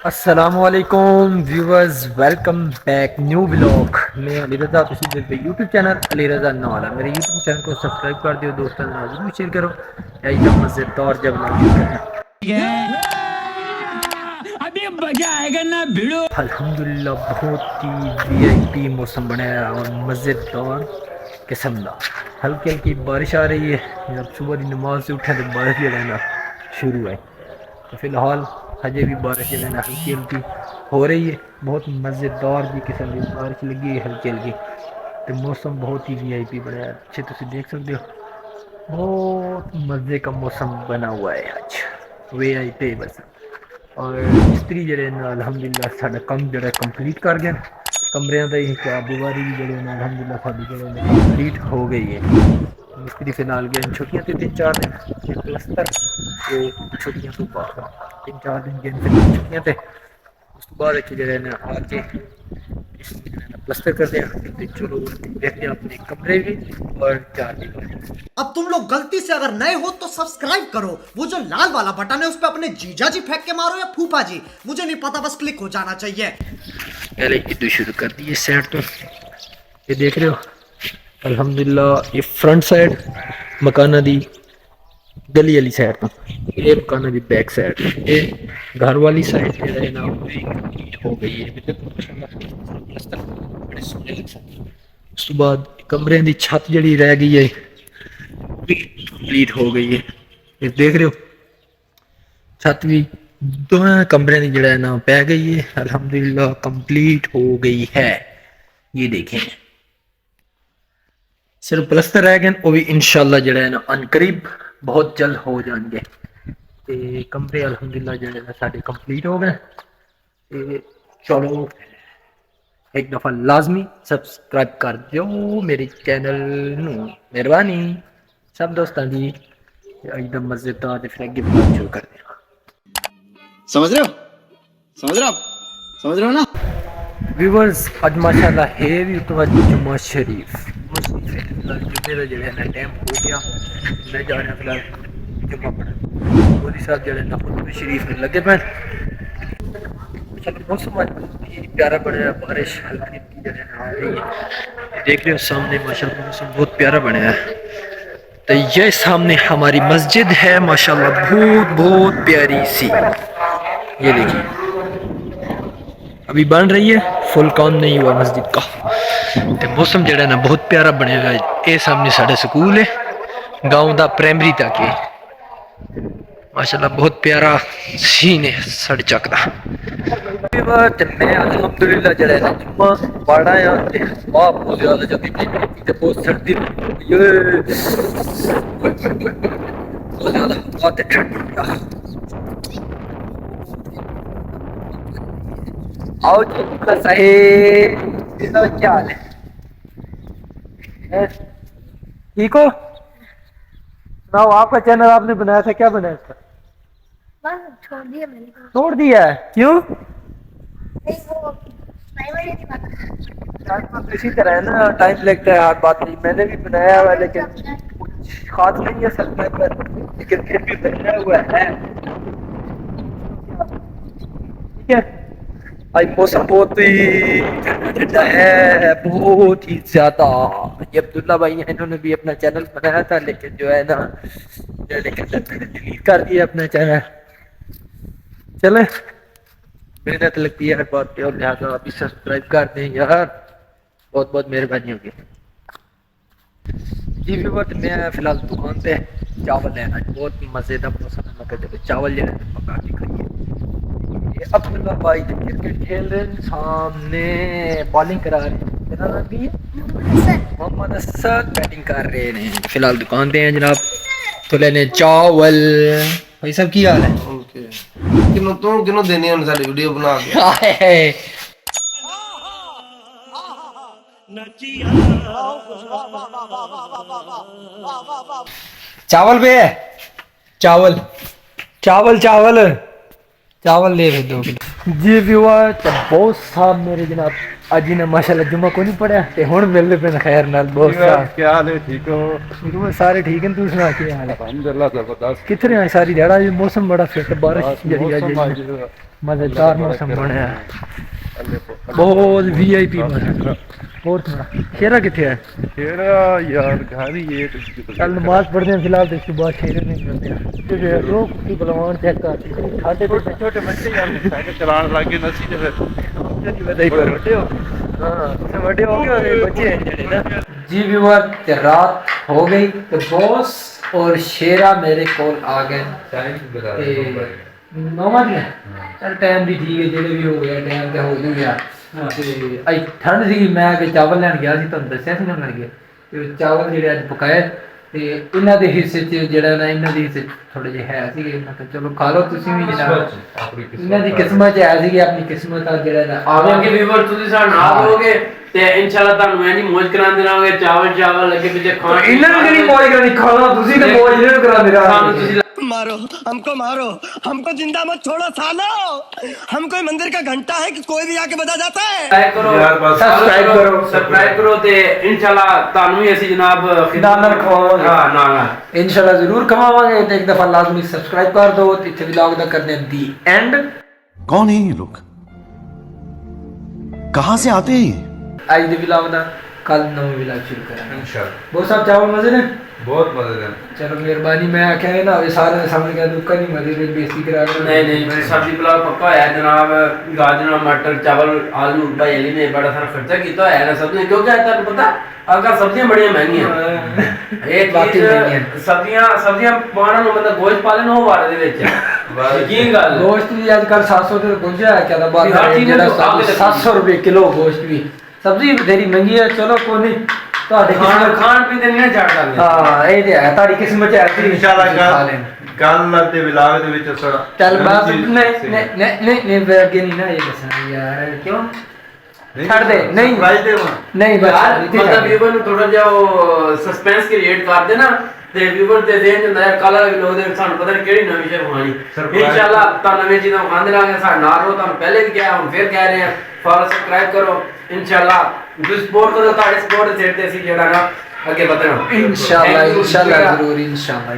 السلام علیکم viewers, welcome back new blog میں علی رضا پہ یوٹیوب چینل علی رضا نوالا میرے یوٹیوب چینل کو سبسکرائب کر دیو، دوستوں نے ضرور شیئر کرو ایک دم مزیدار جب ابھی مزہ آئے گا نا بھیڑو۔ الحمدللہ بہت ہی وی آئی پی موسم بنا ہے اور مزیدار قسم کا ہلکی ہلکی بارش آ رہی ہے۔ جب صبح کی نماز سے اٹھے تو بارش جو ہے نا شروع ہے، تو فی الحال ہجے بھی بارش جو ہے نا ہلکی ہلکی ہو رہی ہے، بہت مزیدار جی قسم کی بارش لگی ہے ہلکی ہلکی، تو موسم بہت ہی وی آئی پی بنا ہے، اچھے تسی دیکھ سکتے ہو بہت مزے کا موسم بنا ہوا ہے آج وی آئی پی بس۔ اور مستری جڑے نا الحمدللہ ساڈا کم جڑا کمپلیٹ کر گئے، کمریاں دا ہی چار دیواری بھی جڑے نا الحمدللہ ساڈی جڑے نا کمپلیٹ ہو گئی ہے۔ مستری فی الحال گئے چھٹیاں تے 3-4 دن پلستر تے چھٹیاں تو بعد 3-4 دن گئے چھٹیاں تے، اس تو بعد جڑے نا آ کے پلستر کرتے ہیں، چلو دیکھتے ہیں اپنے کمرے بھی اور چار دیواری۔ اب تم لوگ غلطی سے اگر نئے ہو تو سبسکرائب کرو، وہ جو لال والا بٹن ہے اس پہ اپنے جیجا جی پھینک کے مارو یا پھوپا جی، مجھے نہیں پتا، بس کلک ہو جانا چاہیے۔ پہلے ادو شروع کر دیے سائڈ تو، یہ دیکھ رہے ہو الحمدللہ یہ فرنٹ سائڈ مکانہ دی گلی والی سائڈ تو، یہ مکانہ دی بیک سائڈ، یہ گھر والی سائڈ جو ہے نا کمپلیٹ ہو گئی ہے۔ بڑے سونے لگ سکتے، اس تو بعد کمرے دی چھت جڑی رہ گئی ہے بھی کمپلیٹ ہو گئی ہے، یہ دیکھ رہے ہو چھت بھی دونوں کمرے دی جڑا ہے نا پہ گئی ہے، الحمدللہ کمپلیٹ ہو گئی ہے۔ یہ دیکھیں صرف پلستر رہ گئے، وہ بھی انشاءاللہ جڑا ہے نا ان قریب بہت جلد ہو جان گے۔ تے کمرے الحمدللہ جڑے نا سارے کمپلیٹ ہو گئے، تے چلو ایک دفعہ لازمی سبسکرائب کر دیو میرے چینل نو، مہربانی سب دوستاں دی۔ ایک دم مزیدار تے پھر اگے بات شروع کر دیں۔ سمجھ رہے ہو؟ سمجھ رہے ہو؟ سمجھ رہے ہو نا؟ ویورز اج ماشاءاللہ ہے بھی تو جمعہ شریف جمعے دا جڑا ہے نا ٹائم ہو گیا، میں جا رہا فی الحال جمعہ پڑھن، مولوی صاحب جڑے نا خطبہ شریف میں لگے پے۔ موسم پیارا بنیا، بارش ہلکی ہلکی جڑے نا آ رہی ہے، دیکھ رہے ہو سامنے ماشاءاللہ موسم بہت پیارا بنیا ہے۔ تو یہ سامنے ہماری مسجد ہے ماشاءاللہ بہت بہت پیاری سی، یہ دیکھیے ابھی بن رہی ہے، فل کام نہیں ہوا مسجد کا۔ تے موسم جڑا ہے نا بہت پیارا بنیا ہوا ہے، اے سامنے ساڑھے سکول ہے گاؤں دا پرائمری تک ہے، ماشاءاللہ بہت پیارا سین ہے ساڑھے چک دا۔ میں الحمدللہ جڑا ہے نا جمعہ پڑھ آیا تے ہوا بہت زیادہ جلدی پئی تے بہت سردی بہت زیادہ ہوا تے ٹھنڈ۔ آؤ جی صحیح کیا حال ہے؟ ٹھیک ہو؟ سناؤ آپ کا چینل آپ نے بنایا تھا، کیا بنایا تھا؟ چھوڑ دیا میں نے، چھوڑ دیا ہے کیوں؟ اسی طرح ہے نا، ٹائم لگتا ہے ہر بات نہیں، میں نے بھی بنایا ہوا لیکن کچھ خاص نہیں ہے سب میں پر، لیکن پھر بھی بنایا ہوا ہے۔ ٹھیک ہے آج موسم بہت ہی ٹھنڈا ہے، بہت ہی زیادہ۔ یہ عبداللہ بھائی ہیں، انہوں نے بھی اپنا چینل بنایا تھا لیکن جو ہے نا ڈیلیٹ کر دیا اپنا چینل۔ چلیں محنت لگتی ہے ہر بات پہ، اور لہٰذا ابھی سبسکرائب کر دیں یار، بہت بہت مہربانی ہوگی جی۔ ویورز میں فی الحال دکان پہ چاول لینا، بہت مزے کا موسم ہے، میں کہتے چاول جو ہے پکا کے کھائیے۔ یہ عبداللہ بھائی جو کرکٹ کھیل رہے ہیں، سامنے بالنگ کرا رہے ہیں، میرا نام بھی ہے محمد اسد، بیٹنگ کر رہے ہیں۔ فی الحال دکان پہ ہیں جناب، تو لینے چاول۔ بھائی صاحب کی حال ہے؟ کنوں دینی ہے ساری ویڈیو بنا کے چاول پہ ہے، چاول چاول چاول چاول لے دو کلو جی۔ ویور بہت صاحب میرے جناب اج نے ماشاءاللہ جمعہ کو نہیں پڑھیا تے ہن ملے پے خیر نال بہت صاحب۔ کیا حال ہے؟ ٹھیک ہو؟ سارے ٹھیک ہیں، تو سنا کیا حال ہے؟ الحمدللہ زبردست۔ کتنے ہیں ساری دیہڑا؟ موسم بڑا فٹ، بارش جڑی موسم آج मजेदार मौसम बनया बहुत वीआईपी मौसम और सुना शेरा किथे है शेरा यार घर ही है कल नमाज पढ़ते हैं फिलहाल तो इसके बाद शेरे नहीं करते हैं लोग की बलवान चेक कर खाते छोटे छोटे बच्चे यार साइकिल चलाने लगे नसी जो है हाँ बड़े हो गए बच्चे हैं जी व्यूअर रात हो गई तो बॉस और शेरा मेरे कोल आ गए नौवां दिन चल टाइम भी ठीक है जेड़े भी हो गया टाइम ਤੇ ਹੋ ਗਿਆ ਤੇ ਅੱਜ ਠੰਡ ਸੀ ਮੈਂ ਕਿ ਚਾਵਲ ਲੈਣ ਗਿਆ ਸੀ ਤੁਹਾਨੂੰ ਦੱਸਿਆ ਸੀ ਨਾ ਮੈਂ ਗਿਆ ਤੇ ਚਾਵਲ ਜਿਹੜੇ ਅੱਜ ਪਕਾਏ ਤੇ ਇਹਨਾਂ ਦੇ ਹਿੱਸੇ 'ਚ ਜਿਹੜਾ ਨਾ ਇਹਨਾਂ ਦੇ ਹਿੱਸੇ ਥੋੜੇ ਜਿਹੇ ਹੈ ਸੀਗੇ ਮੈਂ ਕਿਹਾ ਚਲੋ ਖਾ ਲਓ ਤੁਸੀਂ ਵੀ ਜਨਾਬ ਇਹਨਾਂ ਦੀ ਕਿਸਮਤ 'ਚ ਹੈ ਸੀਗੀ ਆਪਣੀ ਕਿਸਮਤ ਦਾ ਜਿਹੜਾ ਨਾ ਆਵਾਂਗੇ ਵੀਵਰ ਤੁਸੀਂ ਸਾਡੇ ਨਾਲ ਹੋਗੇ ਤੇ ਇਨਸ਼ਾਅੱਲਾ ਤੁਹਾਨੂੰ ਐਨੀ ਮौज ਕਰਾਉਂਦੇ ਰਹਾਂਗੇ ਚਾਵਲ ਲੱਗੇ ਪਿੱਛੇ ਖਾਣ ਇਹਨਾਂ ਨੂੰ ਕਿਹੜੀ ਮौज ਕਰਾਣੀ ਖਾਣਾ ਤੁਸੀਂ ਤੇ ਮौज ਇਹਨਾਂ ਨੂੰ ਕਰਾਉਂਦੇ ਸਾਨੂੰ ਤੁਸੀਂ मारो हमको जिंदा मत छोड़ो सालो हम कोई मंदिर का घंटा है कि कोई भी आके बजा जाता है ਸਬਸਕ੍ਰਾਈਬ ਕਰੋ ਤੇ ਇਨਸ਼ਾਅੱਲਾ ਤੁਹਾਨੂੰ ਵੀ ਅਸੀਂ ਜਨਾਬ ਖਿਦਾਮਤ ਖਵਾਵਾਂਗੇ ਹਾਂ ਨਾ ਇਨਸ਼ਾਅੱਲਾ ਜ਼ਰੂਰ ਖਵਾਵਾਂਗੇ ਤੇ ਇੱਕ ਦਫਾ ਲਾਜ਼ਮੀ ਸਬਸਕ੍ਰਾਈਬ ਕਰ ਦਿਓ ਤੇ ਇੱਥੇ ਵਲੌਗ ਦਾ ਕਰਦੇ ਹਾਂ ਦੀ ਐਂਡ कौन है ये लोग कहां से आते हैं ये? ਅੱਜ ਦੇ ਵਲੌਗ ਦਾ ਕੱਲ ਨਵੇਂ ਵਲੌਗ ਸ਼ੁਰੂ ਕਰਾਂਗੇ ਇਨਸ਼ਾਅੱਲਾ ਬਹੁਤ ਸਭ ਚਾਵਲ ਮਜ਼ੇ ਨੇ बहुत मजेदार ਚਲੋ ਮਿਹਰਬਾਨੀ ਮੈਂ ਆਖਿਆ ਇਹ ਨਾ ਹੋਵੇ ਸਾਰਿਆਂ ਦੇ ਸਾਹਮਣੇ ਕਹਿ ਦੁੱਕਾ ਨਹੀਂ ਮਜ਼ੇ ਦੀ ਬੇਇੱਜ਼ਤੀ ਕਰਾ ਕੇ नहीं सब्जी पुलाव पक्का है जनाब गाजर मटर चावल आलू भाई अली ने बड़ा सारा खर्चा किया है ना सबने क्योंकि तुहानू पता अगर सब्जियां बड़ियां महंगियां एक चीज सब्जियां पाना नु मतलब गोश्त पा लेना वो वारे दे विच यकीन गल ਗੋਸ਼ਤ ਵੀ ਅੱਜ ਕੱਲ 700 ਤੇ ਪਹੁੰਚਿਆ ਹੈ ਕਿਆ ਬਾਤ ਹੈ ਜਿਹੜਾ 700 ਰੁਪਏ ਕਿਲੋ ਗੋਸ਼ਤ ਵੀ ਸਬਜ਼ੀ ਬਥੇਰੀ ਮਹਿੰਗੀ ਹੈ ਚਲੋ ਕੋਈ ਨਹੀਂ ਤੁਹਾਡੇ ਖਾਣ ਪੀਣ ਤੇ ਨਹੀਂ ਛੱਡ ਸਕਦੇ ਹਾਂ ਇਹ ਤੇ ਹੈ ਤੁਹਾਡੀ ਕਿਸਮਤ ਚ ਹੈ इंशाल्लाह कल ਦੇ ਵਲੌਗ ਦੇ ਵਿੱਚ ਅਸਰ ਚੱਲ ਬਾਤ ਨਹੀਂ ਅੱਗੇ ਨਹੀਂ ਨਾ ਇਹ ਦੱਸਣਾ ਯਾਰ ਕਿਉਂ ਛੱਡ ਦੇ ਨਹੀਂ ਨਹੀਂ ਬਸ मतलब व्यूवर ਨੂੰ ਥੋੜਾ ਜਿਹਾ ਉਹ ਸਸਪੈਂਸ ਕ੍ਰੀਏਟ ਕਰ ਦੇ ਨਾ ਤੇ व्यूवर ਤੇ ਦੇਣ ਹੁੰਦਾ ਹੈ ਕੱਲ ਲੋਕ ਦੇ ਸਾਨੂੰ ਪਤਾ ਨਹੀਂ ਕਿਹੜੀ ਨਵੀਂ ਸ਼ੈ ਹੋਣੀ ਇਨਸ਼ਾਅੱਲਾ ਤਾਂ ਨਵੀਂ ਚੀਜ਼ਾਂ ਖਾਂਦੇ ਰਹਾਂਗੇ ਸਾਡੇ ਨਾਲ ਰਹੋ ਤੁਹਾਨੂੰ ਪਹਿਲੇ ਵੀ ਕਿਹਾ ਹੁਣ ਫਿਰ ਕਹਿ ਰਹੇ ਹਾਂ ਫॉलो ਸਬਸਕ੍ਰਾਈਬ ਕਰੋ ਇਨਸ਼ਾਅੱਲਾ ਤੁਸੀਂ ਸਪੋਰਟ ਕਰੋ ਤੁਹਾਡੇ ਸਪੋਰਟ ਦੇ ਸਿਰ ਤੇ ਅਸੀਂ ਜਿਹੜਾ ਨਾ ਅੱਗੇ ਵਧਣਾ इंशाल्लाह इंशाल्लाह जरूर इंशाल्लाह